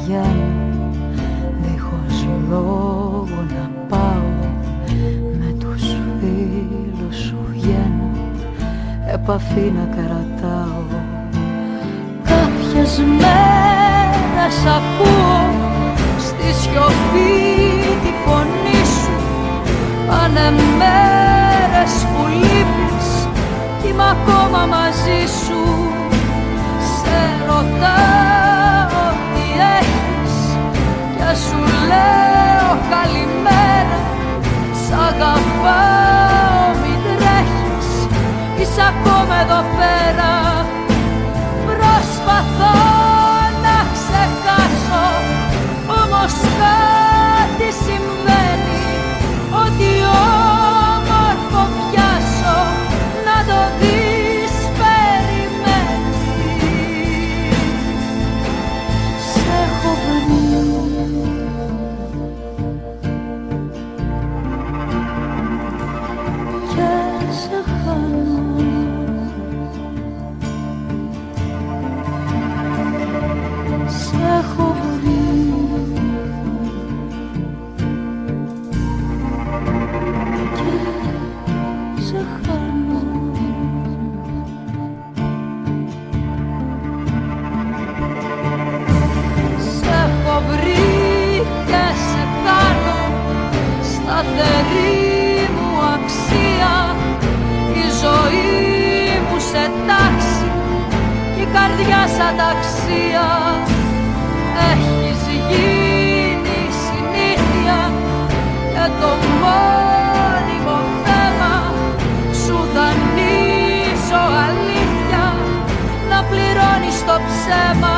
βγαίνω, δίχως λόγο να πάω, με τους φίλους σου βγαίνω, επαφή να κρατάω. Κάποιες μέρες ακούω στη σιωπή τη φωνή σου, πάνε μέρες που λείπεις κι είμαι ακόμα μαζί σου. Σε ρωτάω τι έχεις και σου λέω καλημέρα. Σ' αγαπάω, μην τρέχεις, είσαι ακόμα εδώ πέρα. Προσπαθώ να ξεχάσω, όμως κάτι σημαίνει ότι όμορφο πιάσω να το δεις περιμένει. Σ' έχω βρει και σε χάνω. Σ' έχω βρει και σε χάνω. Σ' έχω βρει και σε χάνω, σταθερή μου αξία, η ζωή μου σε τάξη, η καρδιά σαν ταξία. Έχεις γίνει συνήθεια και το μόνιμο θέμα σου δανείζω αλήθεια να πληρώνεις το ψέμα.